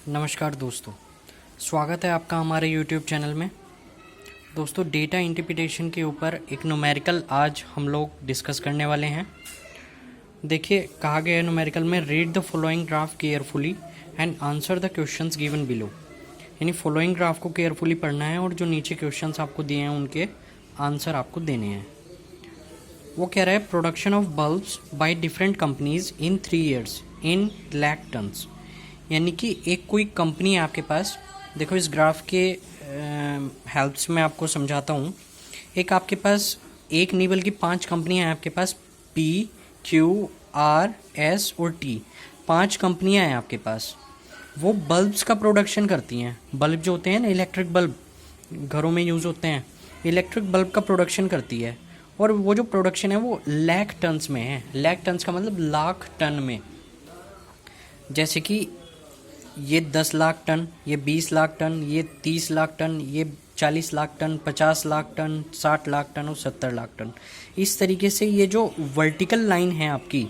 नमस्कार दोस्तों, स्वागत है आपका हमारे YouTube चैनल में। दोस्तों, डेटा इंटरप्रिटेशन के ऊपर एक न्यूमेरिकल आज हम लोग डिस्कस करने वाले हैं। देखिए, कहा गया है न्यूमेरिकल में read the following graph carefully and answer the questions given below. यानी फॉलोइंग ग्राफ को केयरफुली पढ़ना है और जो नीचे क्वेश्चंस आपको दिए हैं उनके आंसर आपको देने हैं। वो कह रहा है production of bulbs by different companies in 3 years in lakh tons. यानी कि एक कोई कंपनी है आपके पास। देखो, इस ग्राफ के हेल्प से मैं आपको समझाता हूँ। एक आपके पास एक नहीं बल्कि 5 कंपनियाँ हैं आपके पास, P, Q, R, S और T। 5 कंपनियाँ हैं आपके पास। वो बल्ब्स का प्रोडक्शन करती हैं। बल्ब जो होते हैं ना, इलेक्ट्रिक बल्ब घरों में यूज़ होते हैं, इलेक्ट्रिक बल्ब का प्रोडक्शन करती है। और वो जो प्रोडक्शन है वो लाख टन्स में है। लाख टन्स का मतलब लाख टन में। जैसे कि ये 10 लाख टन, ये 20 लाख टन, ये 30 लाख टन, ये 40 lakh ton, 50 lakh ton, 60 lakh ton और 70 लाख टन। इस तरीके से ये जो वर्टिकल लाइन है आपकी,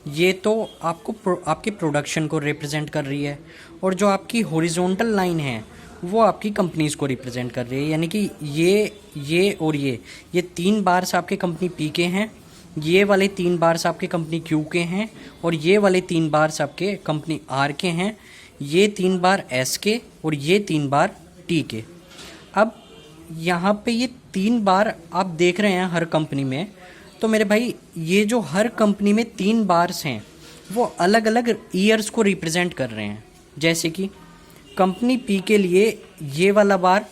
ये तो आपको आपके प्रोडक्शन को रिप्रेजेंट कर रही है, और जो आपकी हॉरिजॉन्टल लाइन है वो आपकी कंपनीज़ को रिप्रेजेंट कर रही है। यानी कि ये और ये 3 बार्स आपके कंपनी पी के हैं, ये वाले 3 बार्स आपके कंपनी क्यू के हैं, और ये वाले 3 बार्स आपके कंपनी आर के हैं, ये 3 बार एस के और ये 3 बार टी के। अब यहाँ पे ये 3 बार आप देख रहे हैं हर कंपनी में, तो मेरे भाई ये जो हर कंपनी में 3 बार्स हैं वो अलग अलग ईयर्स को रिप्रेजेंट कर रहे हैं। जैसे कि कंपनी पी के लिए ये वाला बार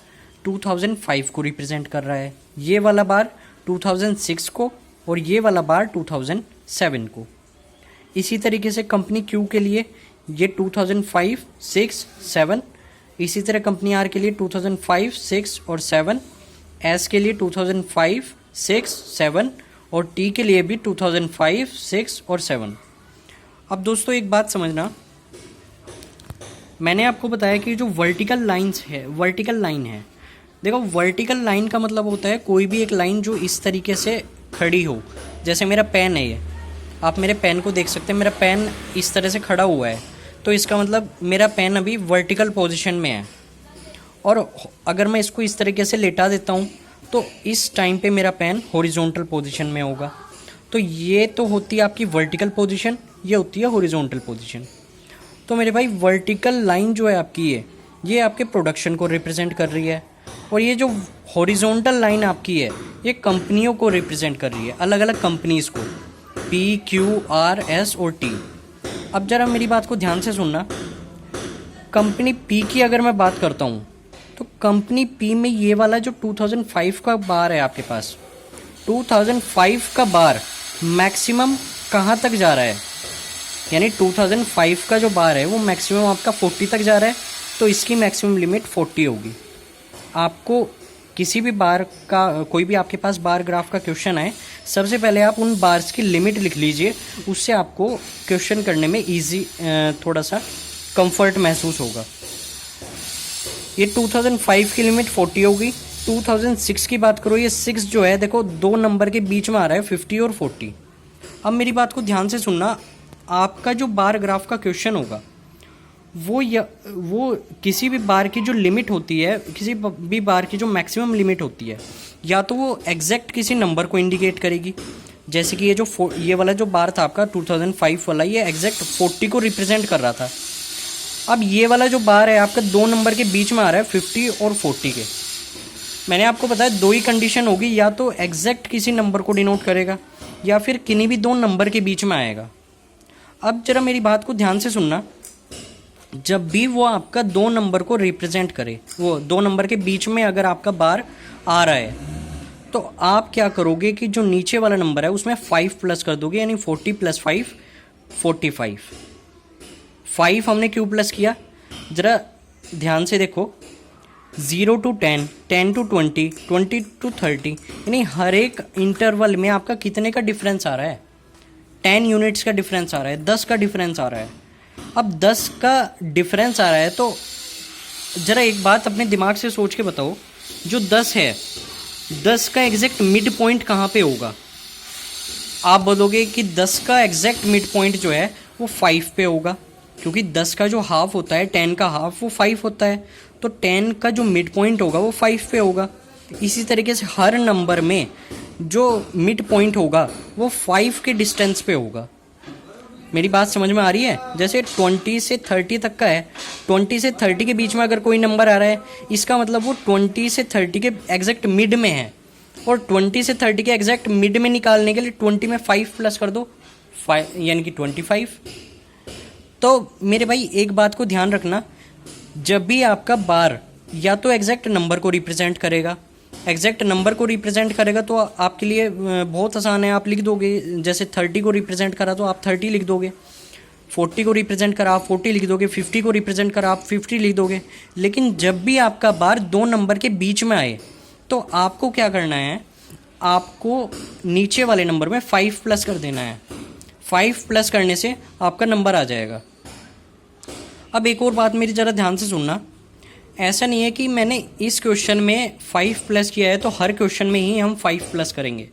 2005 को रिप्रेजेंट कर रहा है, ये वाला बार 2006 को, और ये वाला बार 2007 को। इसी तरीके से कंपनी क्यू के लिए ये 2005, 6, 7। इसी तरह कंपनी आर के लिए 2005, 6 और 7। एस के लिए 2005, 6, 7 और टी के लिए भी 2005, 6 और 7। अब दोस्तों एक बात समझना, मैंने आपको बताया कि जो वर्टिकल लाइन है, देखो वर्टिकल लाइन का मतलब होता है कोई भी एक लाइन जो इस तरीके से खड़ी हो। जैसे मेरा पेन है, ये आप मेरे पेन को देख सकते हैं, मेरा पेन इस तरह से खड़ा हुआ है, तो इसका मतलब मेरा पेन अभी वर्टिकल पोजीशन में है। और अगर मैं इसको इस तरीके से लेटा देता हूँ तो इस टाइम पे मेरा पेन हॉरिजॉन्टल पोजीशन में होगा। तो ये तो होती है आपकी वर्टिकल पोजीशन, ये होती है हॉरिजॉन्टल पोजीशन। तो मेरे भाई वर्टिकल लाइन जो है आपकी, ये आपके प्रोडक्शन को रिप्रेजेंट कर रही है, और ये जो हॉरिजॉन्टल लाइन आपकी है ये कंपनियों को रिप्रेजेंट कर रही है, अलग अलग कंपनीज़ को, P, Q, R, S और T। अब ज़रा मेरी बात को ध्यान से सुनना। कंपनी P की अगर मैं बात करता हूँ तो कंपनी P में ये वाला जो 2005 का बार है आपके पास, 2005 का बार मैक्सिमम कहाँ तक जा रहा है, यानी 2005 का जो बार है वो मैक्सिमम आपका 40 तक जा रहा है, तो इसकी मैक्सिमम लिमिट 40 होगी। आपको किसी भी बार का, कोई भी आपके पास बार ग्राफ का क्वेश्चन है, सबसे पहले आप उन बार्स की लिमिट लिख लीजिए, उससे आपको क्वेश्चन करने में इजी थोड़ा सा कंफर्ट महसूस होगा। ये 2005 की लिमिट 40 होगी। 2006 की बात करो, ये 6 जो है देखो 2 नंबर के बीच में आ रहा है, 50 और 40। अब मेरी बात को ध्यान से सुनना, आपका जो बार ग्राफ का क्वेश्चन होगा वो किसी भी बार की जो लिमिट होती है, किसी भी बार की जो मैक्सिमम लिमिट होती है, या तो वो एग्जैक्ट किसी नंबर को इंडिकेट करेगी। जैसे कि ये वाला जो बार था आपका 2005 वाला, ये एग्जैक्ट 40 को रिप्रेजेंट कर रहा था। अब ये वाला जो बार है आपका 2 नंबर के बीच में आ रहा है, 50 और 40 के। मैंने आपको बताया 2 ही कंडीशन होगी, या तो एग्जैक्ट किसी नंबर को डिनोट करेगा या फिर किन्हीं भी 2 नंबर के बीच में आएगा। अब जरा मेरी बात को ध्यान से सुनना, जब भी वो आपका 2 नंबर को रिप्रेजेंट करे, वो 2 नंबर के बीच में अगर आपका बार आ रहा है, तो आप क्या करोगे कि जो नीचे वाला नंबर है उसमें 5 प्लस कर दोगे, यानी 40 + 5 45। 5 हमने क्यों प्लस किया, ज़रा ध्यान से देखो। 0 to 10, 10 to 20, 20 to 30, यानी हर एक इंटरवल में आपका कितने का डिफरेंस आ रहा है, 10 यूनिट्स का डिफरेंस आ रहा है, 10 का डिफरेंस आ रहा है। अब 10 का डिफरेंस आ रहा है, तो ज़रा एक बात अपने दिमाग से सोच के बताओ, जो 10 है, 10 का एग्जैक्ट मिड पॉइंट कहाँ पे होगा? आप बोलोगे कि 10 का एग्जैक्ट मिड पॉइंट जो है वो 5 पे होगा। क्योंकि 10 का जो हाफ होता है, 10 का हाफ वो 5 होता है, तो 10 का जो मिड पॉइंट होगा वो 5 पे होगा। इसी तरीके से हर नंबर में जो मिड पॉइंट होगा वो 5 के डिस्टेंस पे होगा। मेरी बात समझ में आ रही है? जैसे 20 से 30 तक का है, 20 से 30 के बीच में अगर कोई नंबर आ रहा है, इसका मतलब वो 20 से 30 के एग्जैक्ट मिड में है। और 20 से 30 के एग्जैक्ट मिड में निकालने के लिए 20 में 5 प्लस कर दो, 5 यानी कि 25। तो मेरे भाई एक बात को ध्यान रखना, जब भी आपका बार या तो एग्जैक्ट नंबर को रिप्रेजेंट करेगा, एग्जैक्ट नंबर को रिप्रेजेंट करेगा तो आपके लिए बहुत आसान है, आप लिख दोगे। जैसे 30 को रिप्रेजेंट करा तो आप 30 लिख दोगे, 40 को रिप्रेजेंट करा आप 40 लिख दोगे, 50 को रिप्रेजेंट करा आप 50 लिख दोगे। लेकिन जब भी आपका बार दो नंबर के बीच में आए तो आपको क्या करना है, आपको नीचे वाले नंबर में 5 प्लस कर देना है। 5 प्लस करने से आपका नंबर आ जाएगा। अब एक और बात मेरी ज़रा ध्यान से सुनना, ऐसा नहीं है कि मैंने इस क्वेश्चन में 5 प्लस किया है तो हर क्वेश्चन में ही हम 5 प्लस करेंगे।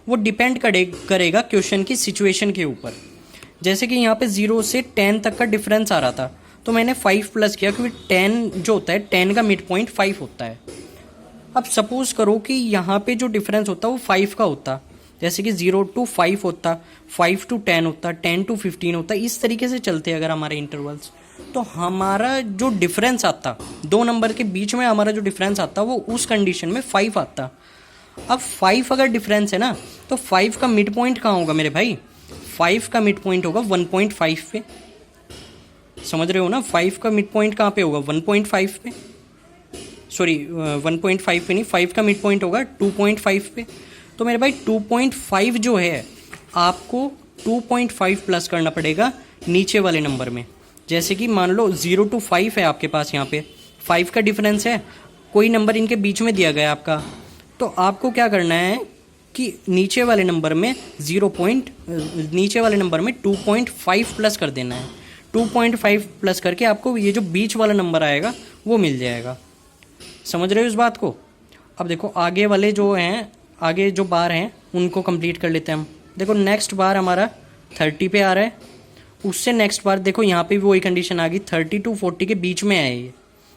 वो डिपेंड करेगा क्वेश्चन की सिचुएशन के ऊपर। जैसे कि यहाँ पे 0 से 10 तक का डिफरेंस आ रहा था तो मैंने 5 प्लस किया, क्योंकि 10 जो होता है 10 का मिड पॉइंट 5 होता है। अब सपोज़ करो कि यहाँ पे जो डिफरेंस होता है वो 5 का होता, जैसे कि 0 to 5 होता, 5 to 10 होता, 10 to 15 होता, इस तरीके से चलते अगर हमारे इंटरवल्स, तो हमारा जो डिफरेंस आता दो नंबर के बीच में, हमारा जो डिफरेंस आता वो उस कंडीशन में 5 आता। अब 5 अगर डिफरेंस है ना, तो 5 का मिड पॉइंट कहाँ होगा मेरे भाई? 5 का मिड पॉइंट होगा 1.5 पे। समझ रहे हो ना? 5 का मिड पॉइंट कहाँ पे होगा? 1.5 पे, सॉरी 1.5 पे नहीं, 5 का मिड पॉइंट होगा 2.5 पे। तो मेरे भाई 2.5 जो है आपको 2.5 प्लस करना पड़ेगा नीचे वाले नंबर में। जैसे कि मान लो 0 to 5 है आपके पास, यहाँ पे 5 का डिफरेंस है, कोई नंबर इनके बीच में दिया गया आपका, तो आपको क्या करना है कि नीचे वाले नंबर में नीचे वाले नंबर में 2.5 प्लस कर देना है। 2.5 प्लस करके आपको ये जो बीच वाला नंबर आएगा वो मिल जाएगा। समझ रहे हो इस बात को? अब देखो आगे वाले जो हैं, आगे जो बार हैं उनको कंप्लीट कर लेते हैं हम। देखो नेक्स्ट बार हमारा 30 पे आ रहा है, उससे नेक्स्ट बार देखो यहाँ पे भी वही कंडीशन आ गई, 30 to 40 के बीच में है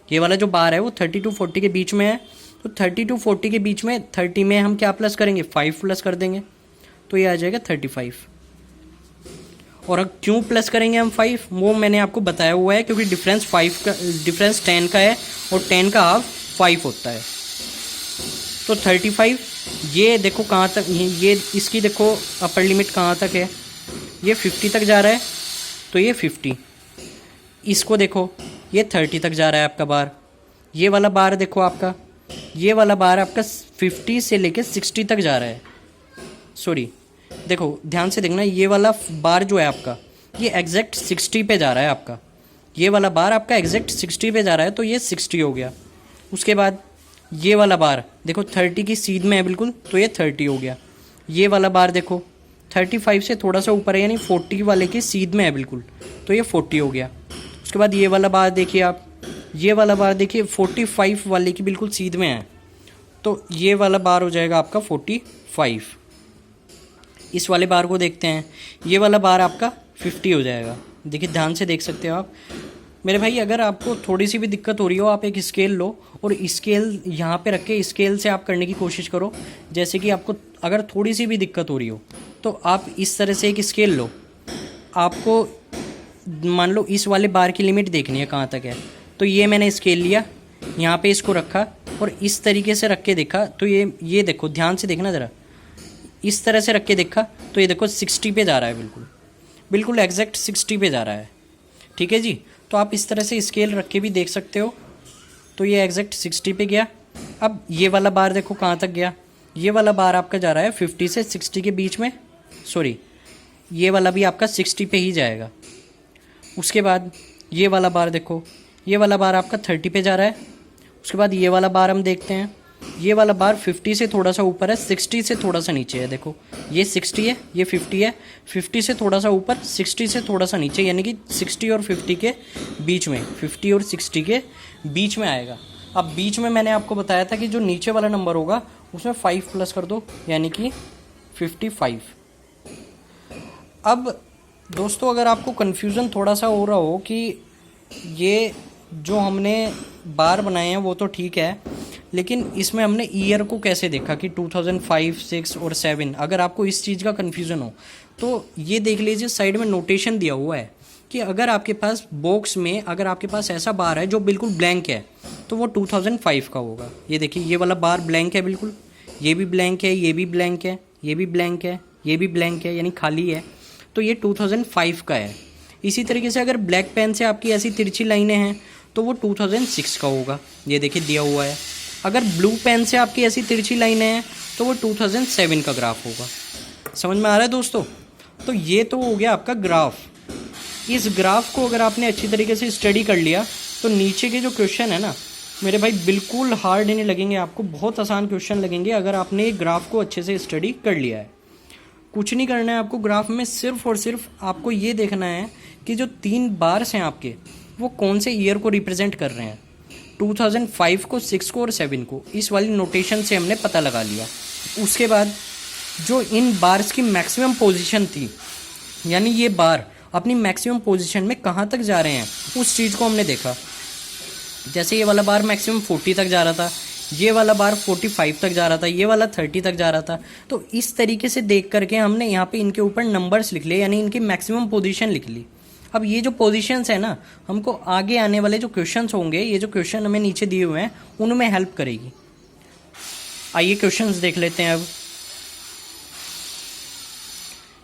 ये वाला जो बार है वो 30 to 40 के बीच में है। तो 30 to 40 के बीच में 30 में हम क्या प्लस करेंगे? 5 प्लस कर देंगे, तो ये आ जाएगा 35। और अब क्यों प्लस करेंगे हम 5, वो मैंने आपको बताया हुआ है, क्योंकि डिफरेंस 10 का है और 10 का हाफ 5 होता है। तो 35, ये देखो कहाँ तक, ये इसकी देखो अपर लिमिट कहाँ तक है, ये 50 तक जा रहा है, तो ये 50। इसको देखो ये 30 तक जा रहा है आपका बार। ये वाला बार देखो आपका, ये वाला बार आपका 50 से लेके 60 तक जा रहा है। सॉरी, देखो ध्यान से देखना, ये वाला बार जो है आपका ये एग्जैक्ट 60 पे जा रहा है आपका। ये वाला बार आपका एग्जैक्ट 60 पे जा रहा है, तो ये 60 हो गया। उसके बाद ये वाला बार देखो 30 की सीध में है बिल्कुल, तो ये 30 हो गया। ये वाला बार देखो 35 से थोड़ा सा ऊपर है, यानी 40 वाले की सीध में है बिल्कुल, तो ये 40 हो गया। उसके बाद ये वाला बार देखिए आप, ये वाला बार देखिए 45 वाले की बिल्कुल सीध में है, तो ये वाला बार हो जाएगा आपका 45। इस वाले बार को देखते हैं, ये वाला बार आपका 50 हो जाएगा। देखिए ध्यान से देख सकते हो आप मेरे भाई। अगर आपको थोड़ी सी भी दिक्कत हो रही हो, आप एक स्केल लो और स्केल यहाँ पे रख के स्केल से आप करने की कोशिश करो। जैसे कि आपको अगर थोड़ी सी भी दिक्कत हो रही हो तो आप इस तरह से एक स्केल लो। आपको मान लो इस वाले बार की लिमिट देखनी है कहाँ तक है, तो ये मैंने स्केल लिया, यहाँ पे इसको रखा और इस तरीके से रख के देखा, तो ये देखो ध्यान से देखना ज़रा, इस तरह से रख के देखा तो ये देखो 60 पे जा रहा है, बिल्कुल बिल्कुल एग्जैक्ट 60 पे जा रहा है। ठीक है जी, तो आप इस तरह से स्केल रख के भी देख सकते हो। तो ये एग्जैक्ट 60 पे गया। अब ये वाला बार देखो कहाँ तक गया, ये वाला बार आपका जा रहा है 50 से 60 के बीच में, सॉरी ये वाला भी आपका 60 पे ही जाएगा। उसके बाद ये वाला बार देखो, ये वाला बार आपका 30 पे जा रहा है। उसके बाद ये वाला बार हम देखते हैं, ये वाला बार 50 से थोड़ा सा ऊपर है, 60 से थोड़ा सा नीचे है। देखो ये 60 है, ये 50 है, 50 से थोड़ा सा ऊपर, 60 से थोड़ा सा नीचे, यानी कि 60 और 50 के बीच में, 50 और 60 के बीच में आएगा। अब बीच में मैंने आपको बताया था कि जो नीचे वाला नंबर होगा उसमें 5 प्लस कर दो, यानी कि 55। अब दोस्तों अगर आपको कन्फ्यूज़न थोड़ा सा हो रहा हो कि ये जो हमने बार बनाए हैं वो तो ठीक है, लेकिन इसमें हमने ईयर को कैसे देखा कि 2005, 6 और 7, अगर आपको इस चीज़ का कन्फ्यूज़न हो तो ये देख लीजिए, साइड में नोटेशन दिया हुआ है कि अगर आपके पास बॉक्स में अगर आपके पास ऐसा बार है जो बिल्कुल ब्लैंक है तो वो 2005 का होगा। ये देखिए, ये वाला बार ब्लैंक है बिल्कुल, ये भी ब्लैंक है, ये भी ब्लैंक है, ये भी ब्लैंक है, ये भी ब्लैंक है, यानी खाली है, तो ये 2005 का है। इसी तरीके से अगर ब्लैक पेन से आपकी ऐसी तिरछी लाइनें हैं तो वो 2006 का होगा, ये देखिए दिया हुआ है। अगर ब्लू पेन से आपकी ऐसी तिरछी लाइनें हैं तो वो 2007 का ग्राफ होगा। समझ में आ रहा है दोस्तों? तो ये तो हो गया आपका ग्राफ। इस ग्राफ को अगर आपने अच्छी तरीके से स्टडी कर लिया तो नीचे के जो क्वेश्चन है ना मेरे भाई, बिल्कुल हार्ड नहीं लगेंगे आपको, बहुत आसान क्वेश्चन लगेंगे अगर आपने एक ग्राफ को अच्छे से स्टडी कर लिया है। कुछ नहीं करना है आपको ग्राफ में, सिर्फ और सिर्फ आपको ये देखना है कि जो 3 बार्स हैं आपके वो कौन से ईयर को रिप्रेजेंट कर रहे हैं। 2005 को, 6 को और 7 को इस वाली नोटेशन से हमने पता लगा लिया। उसके बाद जो इन बार्स की मैक्सिमम पोजीशन थी, यानी ये बार अपनी मैक्सिमम पोजीशन में कहाँ तक जा रहे हैं उस चीज़ को हमने देखा। जैसे ये वाला बार मैक्सिमम 40 तक जा रहा था, ये वाला बार 45 तक जा रहा था, ये वाला 30 तक जा रहा था। तो इस तरीके से देख करके हमने यहाँ पे इनके ऊपर नंबर्स लिख लिए, यानी इनकी मैक्सिमम पोजीशन लिख ली। अब ये जो पोजीशंस है ना, हमको आगे आने वाले जो क्वेश्चंस होंगे, ये जो क्वेश्चन हमें नीचे दिए हुए हैं उनमें हेल्प करेगी। आइए क्वेश्चंस देख लेते हैं अब।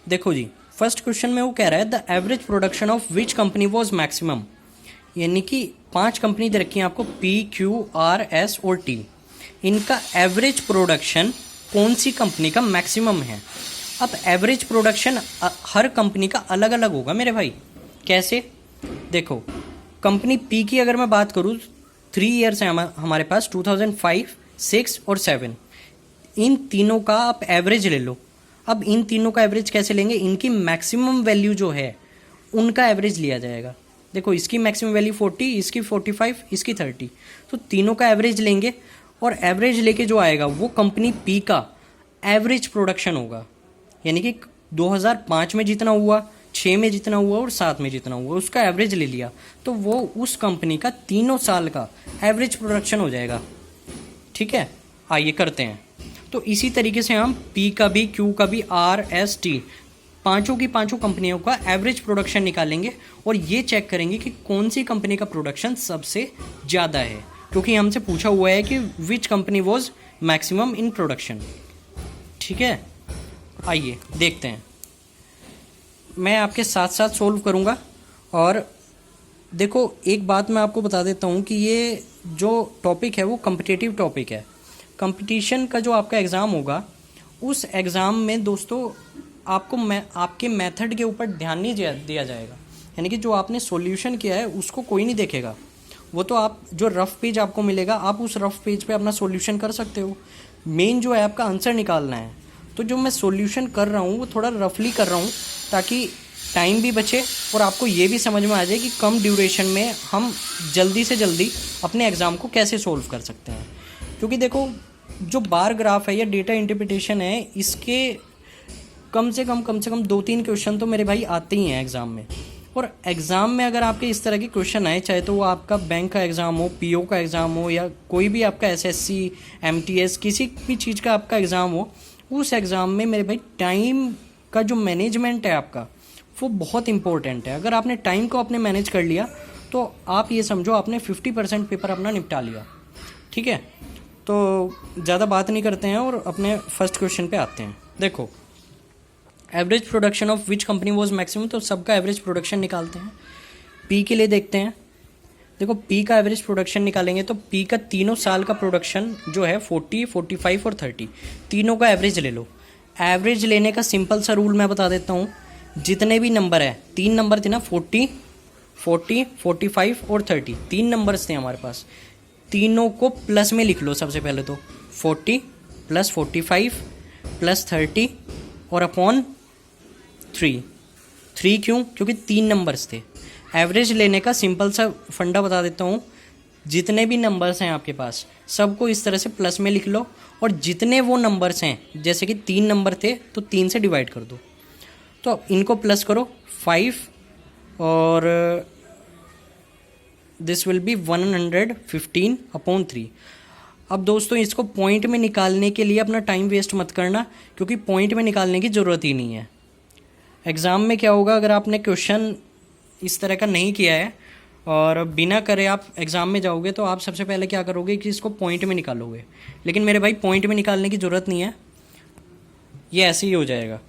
देखो जी, फर्स्ट क्वेश्चन में वो कह रहा है the average production of which company was maximum, यानी कि 5 कंपनी दे रखी हैं आपको, P, Q, R, S और T। इनका एवरेज प्रोडक्शन कौन सी कंपनी का मैक्सिमम है। अब एवरेज प्रोडक्शन हर कंपनी का अलग अलग होगा मेरे भाई। कैसे? देखो, कंपनी P की अगर मैं बात करूँ, 3 ईयर्स हैं हमारे पास, 2005, 6 और 7। इन तीनों का आप एवरेज ले लो। अब इन तीनों का एवरेज कैसे लेंगे? इनकी मैक्सिमम वैल्यू जो है उनका एवरेज लिया जाएगा। देखो, इसकी मैक्सिमम वैल्यू 40, इसकी 45, इसकी 30, तो तीनों का एवरेज लेंगे और एवरेज लेके जो आएगा वो कंपनी P का एवरेज प्रोडक्शन होगा। यानी कि 2005 में जितना हुआ, 6 में जितना हुआ और 7 में जितना हुआ, उसका एवरेज ले लिया तो वो उस कंपनी का तीनों साल का एवरेज प्रोडक्शन हो जाएगा। ठीक है, आइए करते हैं। तो इसी तरीके से हम P का भी, Q का भी, R, S, T, पांचों की पांचों कंपनियों का एवरेज प्रोडक्शन निकालेंगे और ये चेक करेंगे कि कौन सी कंपनी का प्रोडक्शन सबसे ज़्यादा है, क्योंकि हमसे पूछा हुआ है कि which company was maximum in production. ठीक है, आइए देखते हैं। मैं आपके साथ साथ सोल्व करूँगा। और देखो, एक बात मैं आपको बता देता हूँ कि ये जो टॉपिक है वो कम्पिटिटिव टॉपिक है। कंपटीशन का जो आपका एग्ज़ाम होगा, उस एग्ज़ाम में दोस्तों आपको आपके मेथड के ऊपर ध्यान नहीं दिया जाएगा। यानी कि जो आपने सॉल्यूशन किया है उसको कोई नहीं देखेगा। वो तो आप जो रफ़ पेज आपको मिलेगा, आप उस रफ़ पेज पे अपना सॉल्यूशन कर सकते हो। मेन जो है आपका आंसर निकालना है। तो जो मैं सॉल्यूशन कर रहा हूँ वो थोड़ा रफली कर रहा हूँ ताकि टाइम भी बचे और आपको ये भी समझ में आ जाए कि कम ड्यूरेशन में हम जल्दी से जल्दी अपने एग्ज़ाम को कैसे सोल्व कर सकते हैं। क्योंकि देखो, जो बार ग्राफ है या डेटा इंटरप्रिटेशन है, इसके कम से कम 2-3 क्वेश्चन तो मेरे भाई आते ही हैं एग्ज़ाम में। और एग्ज़ाम में अगर आपके इस तरह के क्वेश्चन आए, चाहे तो वो आपका बैंक का एग्ज़ाम हो, पीओ का एग्ज़ाम हो, या कोई भी आपका एसएससी, एमटीएस, किसी भी चीज़ का आपका एग्ज़ाम हो, उस एग्ज़ाम में मेरे भाई टाइम का जो मैनेजमेंट है आपका, वो बहुत इंपॉर्टेंट है। अगर आपने टाइम को अपने मैनेज कर लिया तो आप ये समझो आपने 50% पेपर अपना निपटा लिया। ठीक है, तो ज़्यादा बात नहीं करते हैं और अपने फर्स्ट क्वेश्चन पे आते हैं। देखो, average production of which company was maximum, तो सबका एवरेज प्रोडक्शन निकालते हैं। पी के लिए देखते हैं। देखो, पी का एवरेज प्रोडक्शन निकालेंगे तो पी का तीनों साल का प्रोडक्शन जो है 40, 45 और 30, तीनों का एवरेज ले लो। एवरेज लेने का सिंपल सा रूल मैं बता देता हूँ। जितने भी नंबर है, 3 नंबर थे ना, 40, 45 और 30, 3 नंबर्स थे हमारे पास। तीनों को प्लस में लिख लो। सबसे पहले तो 40 + 45 + 30 और अपॉन 3 क्यों? क्योंकि 3 नंबर्स थे। एवरेज लेने का सिंपल सा फंडा बता देता हूँ। जितने भी नंबर्स हैं आपके पास, सबको इस तरह से प्लस में लिख लो और जितने वो नंबर्स हैं, जैसे कि 3 नंबर थे तो 3 से डिवाइड कर दो। तो इनको प्लस करो, 5 और दिस विल बी 115/3। अब दोस्तों इसको पॉइंट में निकालने के लिए अपना टाइम वेस्ट मत करना, क्योंकि पॉइंट में निकालने की ज़रूरत ही नहीं है। एग्ज़ाम में क्या होगा, अगर आपने क्वेश्चन इस तरह का नहीं किया है और बिना करे आप एग्ज़ाम में जाओगे तो आप सबसे पहले क्या करोगे कि इसको पॉइंट में निकालोगे। लेकिन मेरे भाई पॉइंट में निकालने की ज़रूरत नहीं है, ये ऐसे ही हो जाएगा।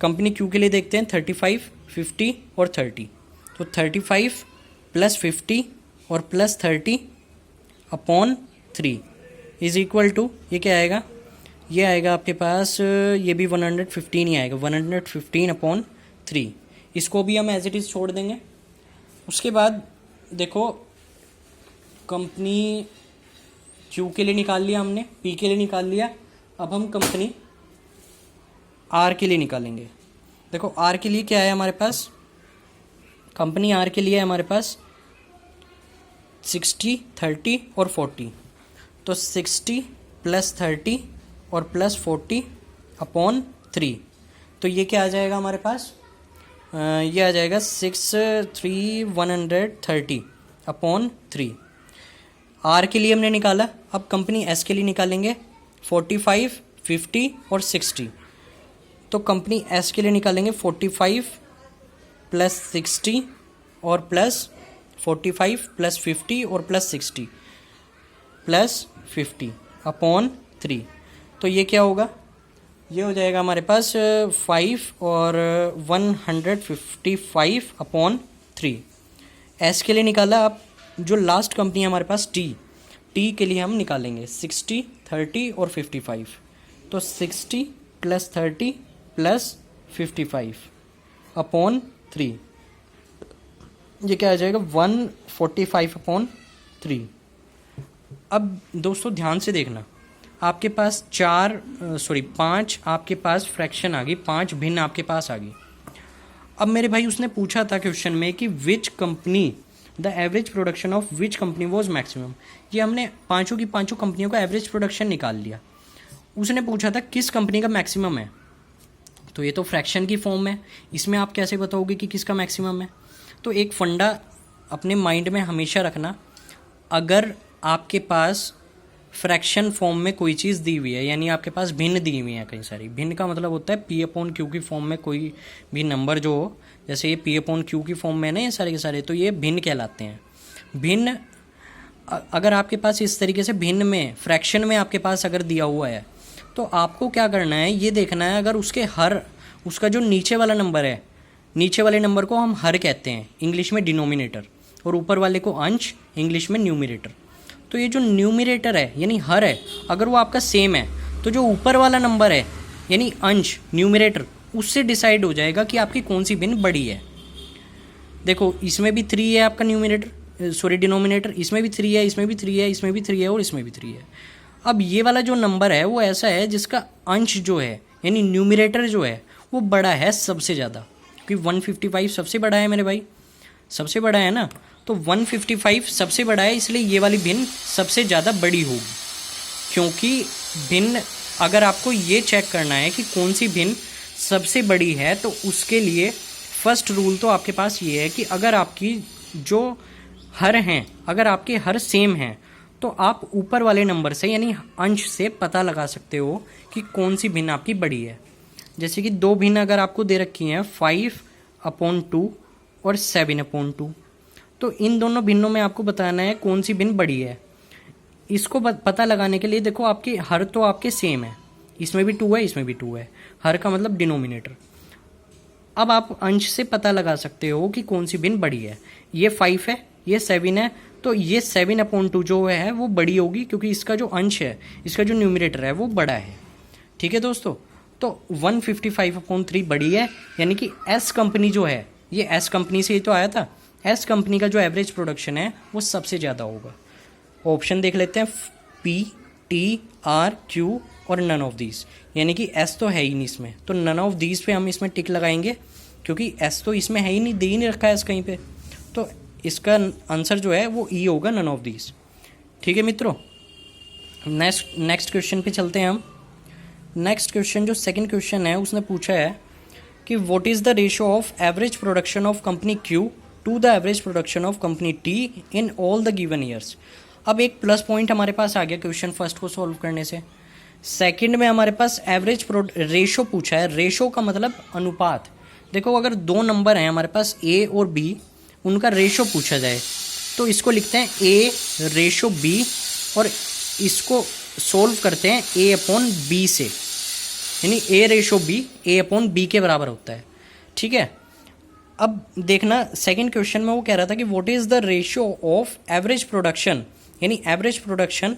कंपनी क्यू के लिए देखते हैं 35, 50 और 30। तो 35 + 50 और +30/3 इज़ इक्वल टू, ये क्या आएगा, ये आएगा आपके पास, ये भी 115 ही आएगा, 115/3। इसको भी हम एज इट इज़ छोड़ देंगे। उसके बाद देखो कंपनी क्यू के लिए निकाल लिया हमने, पी के लिए निकाल लिया, अब हम कंपनी आर के लिए निकालेंगे। देखो आर के लिए क्या है हमारे पास, कंपनी आर के लिए है हमारे पास 60, 30 और 40। तो 60 + 30 और +40/3। तो ये क्या आ जाएगा हमारे पास, ये आ जाएगा 130/3। आर के लिए हमने निकाला, अब कंपनी एस के लिए निकालेंगे 45, 50 और 60। तो कंपनी एस के लिए निकालेंगे 45 + 60 और +45 + 50 और +60 +50/3। तो ये क्या होगा, ये हो जाएगा हमारे पास 5 और 155/3। एस के लिए निकाला, अब जो लास्ट कंपनी है हमारे पास टी के लिए हम निकालेंगे 60, 30 और 55। तो 60 + 30 + 55/3, ये क्या आ जाएगा 145/3। अब दोस्तों ध्यान से देखना, आपके पास 5 आपके पास फ्रैक्शन आ गई, 5 भिन्न आपके पास आ गई। अब मेरे भाई उसने पूछा था क्वेश्चन में कि which company the average production of which company was maximum. ये हमने पांचों की पांचों कंपनियों का एवरेज प्रोडक्शन निकाल लिया। उसने पूछा था किस कंपनी का मैक्सिमम है, तो ये तो फ्रैक्शन की फॉर्म है, इसमें आप कैसे बताओगे कि किसका मैक्सिमम है। तो एक फंडा अपने माइंड में हमेशा रखना, अगर आपके पास फ्रैक्शन फॉर्म में कोई चीज़ दी हुई है, यानी आपके पास भिन्न दी हुई है कई सारी, भिन्न का मतलब होता है P/Q की फॉर्म में कोई भी नंबर जो हो, जैसे ये P/Q की फॉर्म में ना ये सारे के सारे, तो ये भिन्न कहलाते हैं। भिन्न अगर आपके पास इस तरीके से भिन्न में फ्रैक्शन में आपके पास अगर दिया हुआ है, तो आपको क्या करना है, ये देखना है अगर उसका जो नीचे वाला नंबर है, नीचे वाले नंबर को हम हर कहते हैं इंग्लिश में डिनोमिनेटर, और ऊपर वाले को अंश इंग्लिश में न्यूमिरेटर। तो ये जो न्यूमिरेटर है यानी हर है, अगर वो आपका सेम है, तो जो ऊपर वाला नंबर है यानी अंश न्यूमिरेटर, उससे डिसाइड हो जाएगा कि आपकी कौन सी भिन्न बड़ी है। देखो इसमें भी 3 है आपका डिनोमिनेटर, इसमें भी 3 है, इसमें भी 3 है, इसमें भी 3 है और इसमें भी 3 है। अब ये वाला जो नंबर है वो ऐसा है जिसका अंश जो है यानी न्यूमिरेटर जो है वो बड़ा है सबसे ज़्यादा, क्योंकि 155 सबसे बड़ा है मेरे भाई, सबसे बड़ा है ना, तो 155 सबसे बड़ा है, इसलिए ये वाली भिन्न सबसे ज़्यादा बड़ी होगी। क्योंकि भिन्न अगर आपको ये चेक करना है कि कौन सी भिन्न सबसे बड़ी है, तो उसके लिए फर्स्ट रूल तो आपके पास ये है कि अगर आपकी जो हर हैं, अगर आपके हर सेम हैं, तो आप ऊपर वाले नंबर से यानी अंश से पता लगा सकते हो कि कौन सी भिन्न आपकी बड़ी है। जैसे कि 2 भिन्न अगर आपको दे रखी हैं 5/2 और 7/2, तो इन दोनों भिन्नों में आपको बताना है कौन सी भिन्न बड़ी है। इसको पता लगाने के लिए देखो आपके हर तो आपके सेम है, इसमें भी 2 है, इसमें भी 2 है, हर का मतलब डिनोमिनेटर। अब आप अंश से पता लगा सकते हो कि कौन सी भिन्न बड़ी है। ये 5 है, ये 7 है, तो ये 7/2 जो है वो बड़ी होगी, क्योंकि इसका जो अंश है, इसका जो न्यूमिरेटर है वो बड़ा है। ठीक है दोस्तों, तो 155/3 बड़ी है, यानी कि एस कंपनी जो है, ये एस कंपनी से ही तो आया था, एस कंपनी का जो एवरेज प्रोडक्शन है वो सबसे ज़्यादा होगा। ऑप्शन देख लेते हैं, P, T, R, Q और नन ऑफ दीज, यानी कि एस तो है ही नहीं इसमें, तो नन ऑफ दीज पे हम इसमें टिक लगाएंगे, क्योंकि एस तो इसमें है ही नहीं, दे ही नहीं रखा है एस कहीं पे, तो इसका आंसर जो है वो ई होगा, नन ऑफ दीज। ठीक है मित्रों, नेक्स्ट क्वेश्चन पे चलते हैं हम। नेक्स्ट क्वेश्चन जो सेकंड क्वेश्चन है उसने पूछा है कि what is the ratio of average production of company Q to the average production of company T in all the given years. अब एक प्लस पॉइंट हमारे पास आ गया क्वेश्चन फर्स्ट को सॉल्व करने से। सेकंड में हमारे पास एवरेज रेशो पूछा है। रेशो का मतलब अनुपात। देखो अगर दो नंबर हैं हमारे पास ए और बी, उनका रेशो पूछा जाए तो इसको लिखते हैं ए रेशो बी और इसको सोल्व करते हैं ए अपॉन बी से, यानी ए रेशो बी ए अपॉन बी के बराबर होता है। ठीक है, अब देखना सेकंड क्वेश्चन में वो कह रहा था कि what is the ratio of average production, यानी एवरेज प्रोडक्शन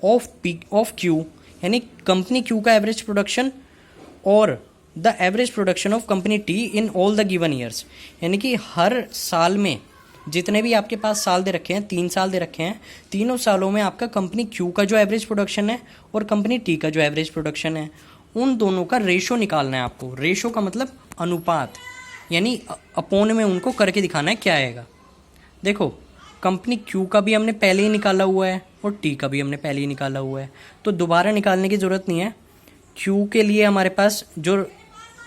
ऑफ क्यू, यानी कंपनी क्यू का एवरेज प्रोडक्शन और the average production of company T in all the given years, यानी कि हर साल में जितने भी आपके पास साल दे रखे हैं, 3 साल दे रखे हैं, तीनों सालों में आपका कंपनी क्यू का जो एवरेज प्रोडक्शन है और कंपनी टी का जो एवरेज प्रोडक्शन है, उन दोनों का रेशो निकालना है आपको। रेशो का मतलब अनुपात, यानी अपोन में उनको करके दिखाना है क्या आएगा। देखो कंपनी क्यू का भी हमने पहले ही निकाला हुआ है और टी का भी हमने पहले ही निकाला हुआ है, तो दोबारा निकालने की ज़रूरत नहीं है। क्यू के लिए हमारे पास जो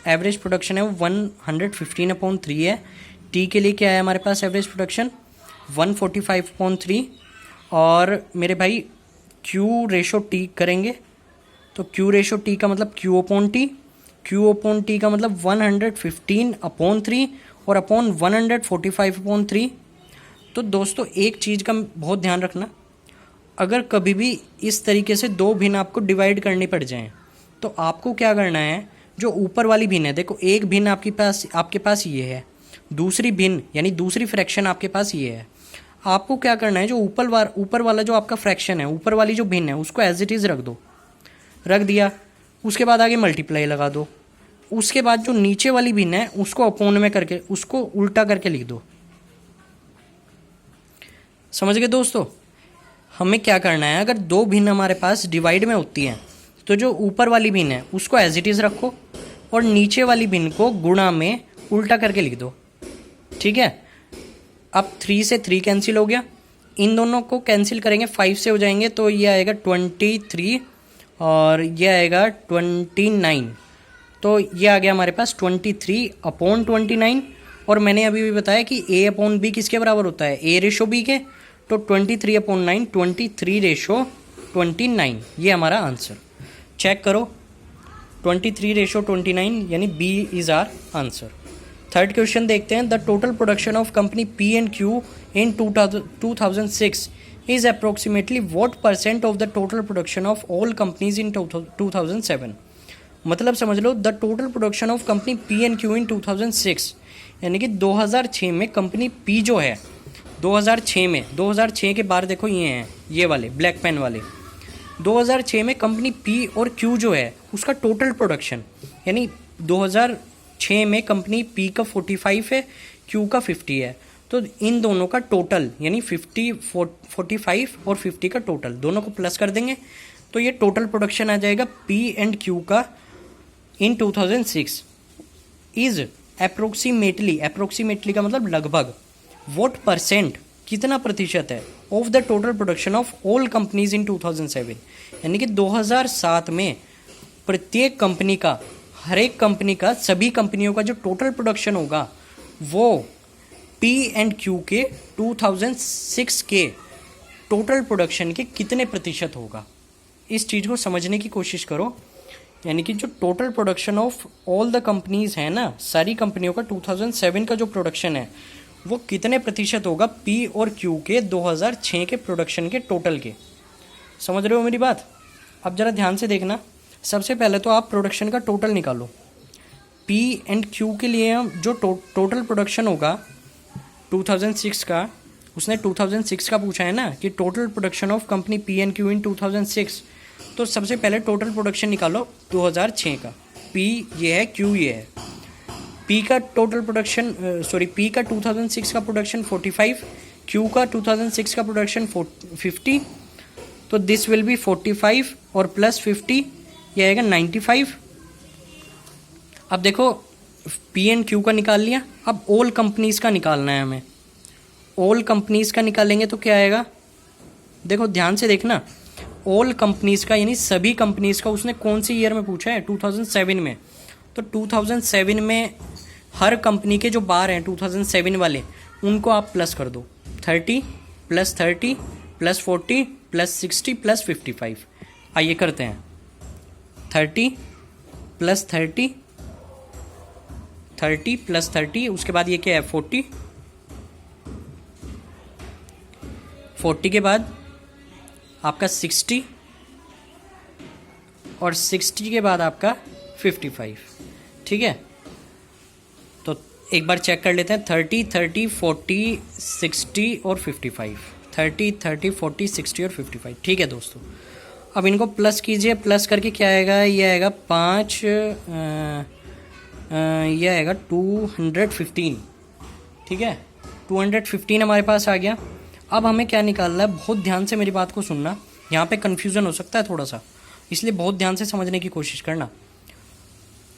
एवरेज प्रोडक्शन है वो 115/3 है। टी के लिए क्या है हमारे पास एवरेज प्रोडक्शन 145/3, और मेरे भाई क्यू रेशो टी करेंगे तो क्यू रेशो टी का मतलब Q upon T, Q upon T का मतलब 115/3 और अपॉन 145/3। तो दोस्तों एक चीज़ का बहुत ध्यान रखना, अगर कभी भी इस तरीके से दो भिन्न आपको डिवाइड करनी पड़ जाएं तो आपको क्या करना है, जो ऊपर वाली भिन्न है, देखो एक भिन्न आपके पास ये है, दूसरी भिन्न यानी दूसरी फ्रैक्शन आपके पास ये है। आपको क्या करना है, जो ऊपर वाला जो आपका फ्रैक्शन है, ऊपर वाली जो भिन्न है उसको एज इट इज़ रख दिया, उसके बाद आगे मल्टीप्लाई लगा दो, उसके बाद जो नीचे वाली भिन्न है उसको अपोन में करके उसको उल्टा करके लिख दो। समझ गए दोस्तों? हमें क्या करना है, अगर दो भिन्न हमारे पास डिवाइड में होती हैं तो जो ऊपर वाली भिन्न है उसको एज इट इज़ रखो और नीचे वाली भिन्न को गुणा में उल्टा करके लिख दो। ठीक है, अब 3 से 3 कैंसिल हो गया, इन दोनों को कैंसिल करेंगे 5 से हो जाएंगे, तो ये आएगा 23 और ये आएगा 29, तो ये आ गया हमारे पास 23/29। और मैंने अभी भी बताया कि ए अपॉन बी किसके बराबर होता है, ए रेशो बी के, तो 23/9 23/29, ये हमारा आंसर। चेक करो 23/29 यानी B is our answer. Third question देखते हैं। The total production of company P and Q in 2006 is approximately what % of the total production of all companies in 2007। मतलब समझ लो the total production of company P and Q in 2006, यानी कि 2006 में company P जो है 2006 के बाहर देखो ये हैं, ये वाले ब्लैक पेन वाले, 2006 में कंपनी पी और क्यू जो है उसका टोटल प्रोडक्शन, यानी 2006 में कंपनी पी का 45 है, क्यू का 50 है, तो इन दोनों का टोटल यानी 45 और 50 का टोटल दोनों को प्लस कर देंगे तो ये टोटल प्रोडक्शन आ जाएगा पी एंड क्यू का इन 2006 इज अप्रोक्सीमेटली का मतलब लगभग, व्हाट % कितना प्रतिशत है, of the total production of all companies in 2007, यानी कि 2007 में प्रत्येक कंपनी का, हर एक कंपनी का, सभी कंपनियों का जो टोटल प्रोडक्शन होगा वो पी एंड क्यू के 2006 के टोटल प्रोडक्शन के कितने प्रतिशत होगा। इस चीज़ को समझने की कोशिश करो, यानी कि जो total production of all the companies है ना, सारी कंपनियों का 2007 का जो प्रोडक्शन है वो कितने प्रतिशत होगा पी और क्यू के 2006 के प्रोडक्शन के टोटल के। समझ रहे हो मेरी बात? अब ज़रा ध्यान से देखना। सबसे पहले तो आप प्रोडक्शन का टोटल निकालो। पी एंड क्यू के लिए जो टोटल प्रोडक्शन होगा 2006 का, उसने 2006 का पूछा है ना कि total production of company P and Q in 2006, तो सबसे पहले टोटल प्रोडक्शन निकालो 2006 का। पी ये है, क्यू ये है। पी का टोटल प्रोडक्शन पी का 2006 का प्रोडक्शन 45, क्यू का 2006 का प्रोडक्शन 50, तो दिस विल बी 45 और प्लस 50 ये आएगा 95। अब देखो पी एंड क्यू का निकाल लिया, अब ऑल कंपनीज का निकालना है हमें। ऑल कंपनीज का निकालेंगे तो क्या आएगा, देखो ध्यान से देखना, ऑल कंपनीज का यानी सभी कंपनीज का उसने कौन सी ईयर में पूछा है, 2007 में, तो 2007 में हर कंपनी के जो बार हैं 2007 वाले, उनको आप प्लस कर दो। 30 + 30 + 40 + 60 + 55। आइए करते हैं। 30 + 30 30 + 30, उसके बाद ये क्या है 40 के बाद आपका 60 और 60 के बाद आपका 55। ठीक है, तो एक बार चेक कर लेते हैं। 30 30 40 60 और 55। 30 30 40 60 और 55। ठीक है दोस्तों, अब इनको प्लस कीजिए। प्लस करके क्या आएगा, ये आएगा 5, ये आएगा 215। ठीक है, 215 हमारे पास आ गया। अब हमें क्या निकालना है, बहुत ध्यान से मेरी बात को सुनना, यहाँ पे कन्फ्यूज़न हो सकता है थोड़ा सा, इसलिए बहुत ध्यान से समझने की कोशिश करना।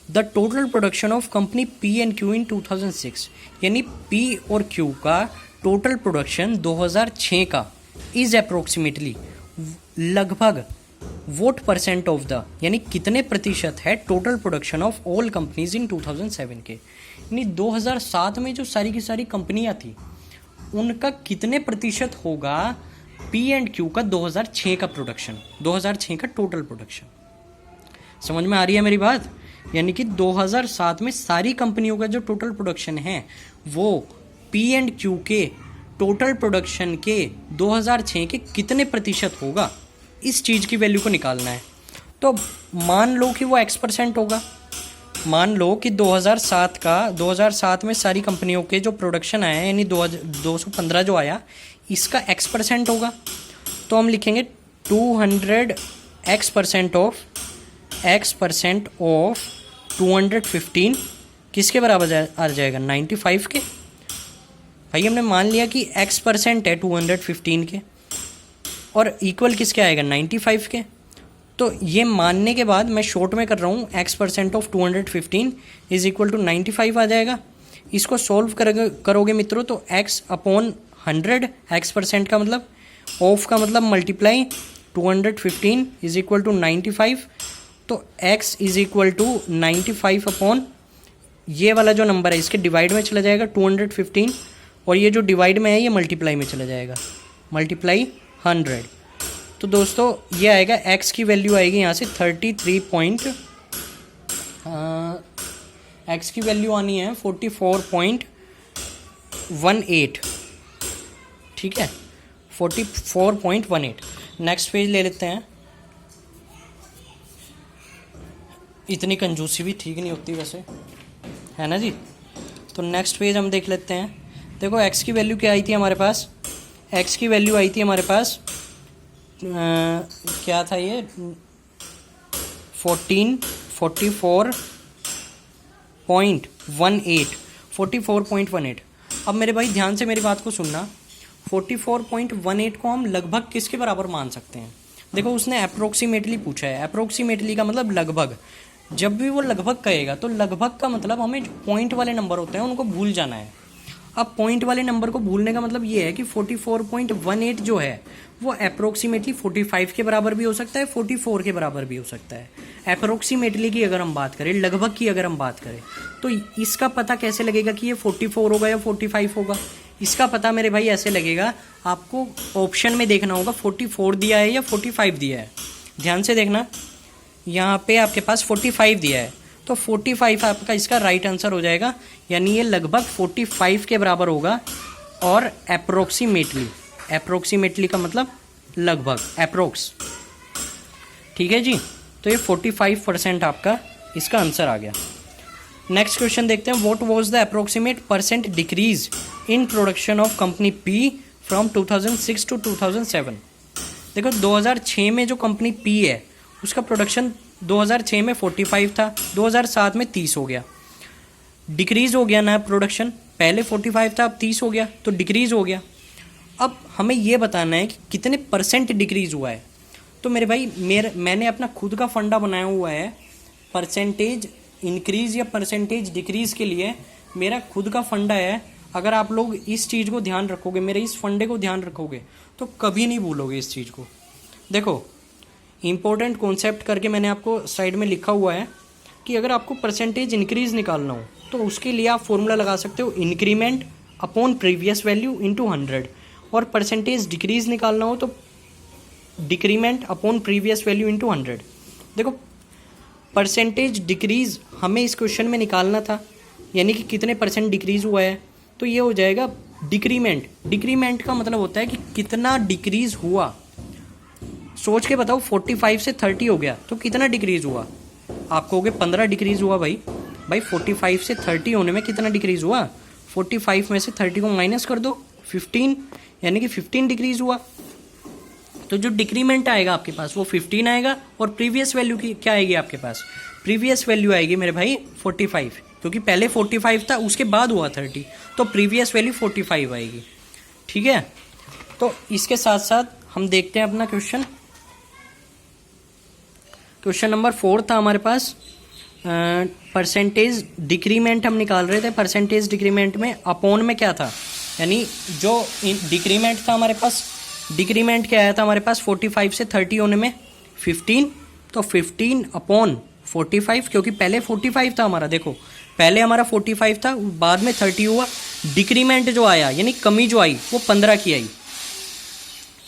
The total production of company P and Q in 2006, यानी पी और क्यू का टोटल प्रोडक्शन 2006 का इज अप्रोक्सीमेटली, लगभग वोट परसेंट ऑफ द, यानी कितने प्रतिशत है total production of all companies in 2007 के, यानी 2007 में जो सारी की सारी कंपनियां थी उनका कितने प्रतिशत होगा पी एंड क्यू का 2006 का प्रोडक्शन, 2006 का टोटल प्रोडक्शन। समझ में आ रही है मेरी बात? यानी कि 2007 में सारी कंपनियों का जो टोटल प्रोडक्शन है वो पी एंड क्यू के टोटल प्रोडक्शन के 2006 के कितने प्रतिशत होगा, इस चीज़ की वैल्यू को निकालना है। तो मान लो कि वो X% होगा। मान लो कि 2007 में सारी कंपनियों के जो प्रोडक्शन आया है, यानी 215 जो आया, इसका X% होगा। तो हम लिखेंगे 200 X% ऑफ 215 किसके बराबर आ जाएगा, 95 के। भाई हमने मान लिया कि X% है 215 के और इक्वल किसके आएगा, 95 के। तो ये मानने के बाद मैं शॉर्ट में कर रहा हूँ, X% of 215 is equal to 95 आ जाएगा। इसको सॉल्व करोगे मित्रों तो X/100, X% का मतलब, ऑफ का मतलब मल्टीप्लाई 215 इज इक्वल टू 95। तो X is equal to 95 upon ये वाला जो नंबर है इसके डिवाइड में चला जाएगा 215, और ये जो डिवाइड में है ये मल्टीप्लाई में चला जाएगा, मल्टीप्लाई 100। तो दोस्तों ये आएगा, X की वैल्यू आएगी यहाँ से 33 X की वैल्यू आनी है 44.18। ठीक है, 44.18। नेक्स्ट पेज ले लेते हैं। इतनी कंजूसी भी ठीक नहीं होती वैसे, है ना जी। तो नेक्स्ट पेज हम देख लेते हैं। देखो X की वैल्यू क्या आई थी हमारे पास, X की वैल्यू आई थी हमारे पास क्या था ये 44.18। अब मेरे भाई ध्यान से मेरी बात को सुनना, 44.18 को हम लगभग किसके बराबर मान सकते हैं। देखो उसने अप्रोक्सीमेटली पूछा है, अप्रोक्सीमेटली का मतलब लगभग। जब भी वो लगभग कहेगा तो लगभग का मतलब हमें जो पॉइंट वाले नंबर होते हैं उनको भूल जाना है। अब पॉइंट वाले नंबर को भूलने का मतलब ये है कि 44.18 जो है वो अप्रोक्सीमेटली 45 के बराबर भी हो सकता है, 44 के बराबर भी हो सकता है। अप्रोक्सीमेटली की अगर हम बात करें, लगभग की अगर हम बात करें, तो इसका पता कैसे लगेगा कि ये 44 होगा या 45 होगा। इसका पता मेरे भाई ऐसे लगेगा, आपको ऑप्शन में देखना होगा 44 दिया है या 45 दिया है। ध्यान से देखना, यहाँ पे आपके पास 45 दिया है, तो 45 आपका इसका राइट आंसर हो जाएगा, यानी ये लगभग 45 के बराबर होगा। और अप्रोक्सीमेटली का मतलब लगभग, अप्रोक्स। ठीक है जी, तो ये 45% आपका इसका आंसर आ गया। नेक्स्ट क्वेश्चन देखते हैं। What was the approximate percent decrease in production of company P from 2006 to 2007। देखो 2006 में जो कंपनी पी है उसका प्रोडक्शन 2006 में 45 था, 2007 में 30 हो गया। डिक्रीज हो गया ना प्रोडक्शन, पहले 45 था अब 30 हो गया, तो डिक्रीज हो गया। अब हमें ये बताना है कि कितने परसेंट डिक्रीज हुआ है। तो मेरे भाई मैंने अपना खुद का फंडा बनाया हुआ है, परसेंटेज इंक्रीज या परसेंटेज डिक्रीज के लिए मेरा खुद का फंडा है। अगर आप लोग इस चीज़ को ध्यान रखोगे, मेरे इस फंडे को ध्यान रखोगे, तो कभी नहीं भूलोगे इस चीज़ को। देखो इंपॉर्टेंट कॉन्सेप्ट करके मैंने आपको साइड में लिखा हुआ है, कि अगर आपको परसेंटेज इंक्रीज़ निकालना हो तो उसके लिए आप फॉर्मूला लगा सकते हो increment upon previous value into 100, और परसेंटेज डिक्रीज़ निकालना हो तो decrement upon previous value into 100। देखो परसेंटेज डिक्रीज़ हमें इस क्वेश्चन में निकालना था, यानी कि कितने परसेंट डिक्रीज़ हुआ है, तो ये हो जाएगा डिक्रीमेंट। डिक्रीमेंट का मतलब होता है कि कितना डिक्रीज़ हुआ। सोच के बताओ 45 से 30 हो गया तो कितना डिक्रीज़ हुआ। आप कहोगे 15 डिक्रीज़ हुआ। भाई 45 से 30 होने में कितना डिक्रीज़ हुआ, 45 में से 30 को माइनस कर दो 15, यानी कि 15 डिक्रीज़ हुआ। तो जो डिक्रीमेंट आएगा आपके पास वो 15 आएगा, और प्रीवियस वैल्यू की क्या आएगी आपके पास, प्रीवियस वैल्यू आएगी मेरे भाई 45, क्योंकि पहले 45 था उसके बाद हुआ 30, तो प्रीवियस वैल्यू 45 आएगी। ठीक है, तो इसके साथ साथ हम देखते हैं अपना क्वेश्चन नंबर 4 था हमारे पास। परसेंटेज डिक्रीमेंट हम निकाल रहे थे। परसेंटेज डिक्रीमेंट में अपॉन में क्या था, यानी जो डिक्रीमेंट था हमारे पास, डिक्रीमेंट क्या आया था हमारे पास 45 से 30 होने में 15, तो 15 अपॉन 45, क्योंकि पहले 45 था हमारा। देखो पहले हमारा 45 था, बाद में 30 हुआ। डिक्रीमेंट जो आया यानी कमी जो आई वो 15 की आई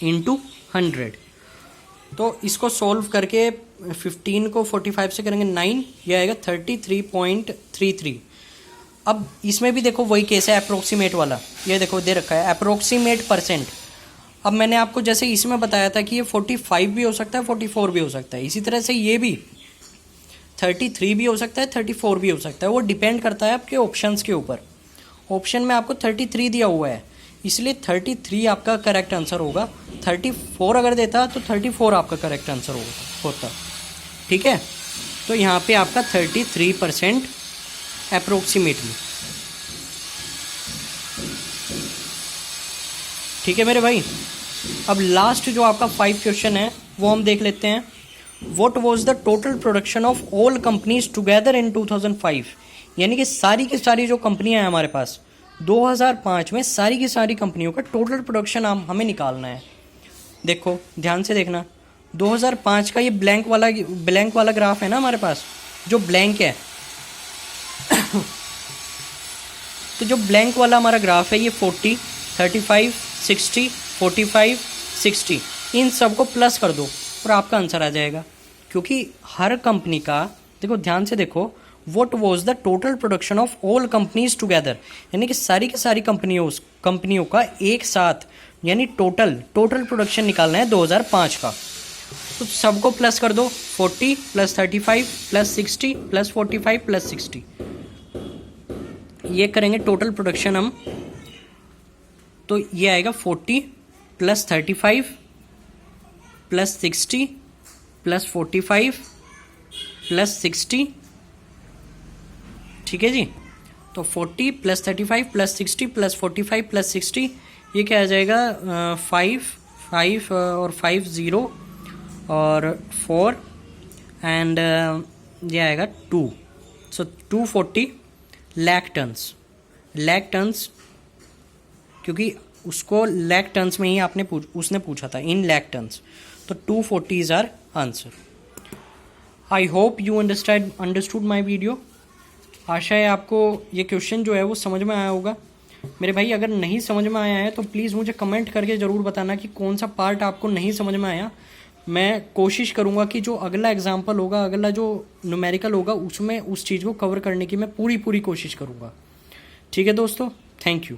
इंटू 100। तो इसको सॉल्व करके 15 को 45 से करेंगे 9, यह आएगा 33.33। अब इसमें भी देखो वही केस है अप्रोक्सीमेट वाला, ये देखो दे रखा है अप्रोक्सीमेट परसेंट। अब मैंने आपको जैसे इसमें बताया था कि ये 45 भी हो सकता है, 44 भी हो सकता है, इसी तरह से ये भी 33 भी हो सकता है, 34 भी हो सकता है। वो डिपेंड करता है आपके ऑप्शंस के ऊपर। ऑप्शन में आपको 33 दिया हुआ है, इसलिए 33 आपका करेक्ट आंसर होगा। 34 अगर देता तो 34 आपका करेक्ट आंसर होता। ठीक है, तो यहाँ पे आपका 33% अप्रोक्सीमेटली। ठीक है मेरे भाई, अब लास्ट जो आपका 5 क्वेश्चन है वो हम देख लेते हैं। What was the total production of all companies together in 2005? यानी कि सारी की सारी जो कंपनियां हैं हमारे पास 2005 में, सारी की सारी कंपनियों का टोटल प्रोडक्शन हमें निकालना है। देखो ध्यान से देखना, 2005 का ये ब्लैंक वाला ग्राफ है ना हमारे पास, जो ब्लैंक है तो जो ब्लैंक वाला हमारा ग्राफ है ये 40, 35, 60, 45, 60, इन सबको प्लस कर दो और आपका आंसर आ जाएगा। क्योंकि हर कंपनी का, देखो ध्यान से देखो, what was the total production of all companies together, यानी कि सारी की सारी कंपनियों का एक साथ, यानी टोटल प्रोडक्शन निकालना है 2005 का। तो सबको प्लस कर दो, 40 प्लस 35 प्लस 60 प्लस 45 प्लस 60, ये करेंगे टोटल प्रोडक्शन हम। तो ये आएगा 40 प्लस 35 प्लस 60 प्लस 45 प्लस 60। ठीक है जी, तो 40 प्लस 35 प्लस 60 प्लस 45 प्लस 60, ये क्या आ जाएगा 5 और 5 0 और 4 एंड ये आएगा 2, सो 240 लाख टन्स, क्योंकि उसको लाख टन्स में ही उसने पूछा था, इन लाख टन्स, तो 240 is our answer. I hope you understood my video. आशा है आपको ये क्वेश्चन जो है वो समझ में आया होगा। मेरे भाई अगर नहीं समझ में आया है तो प्लीज़ मुझे कमेंट करके ज़रूर बताना कि कौन सा पार्ट आपको नहीं समझ में आया। मैं कोशिश करूँगा कि जो अगला एग्जाम्पल होगा, अगला जो न्यूमेरिकल होगा, उसमें उस चीज़ को कवर करने की मैं पूरी कोशिश करूँगा। ठीक है दोस्तों, थैंक यू।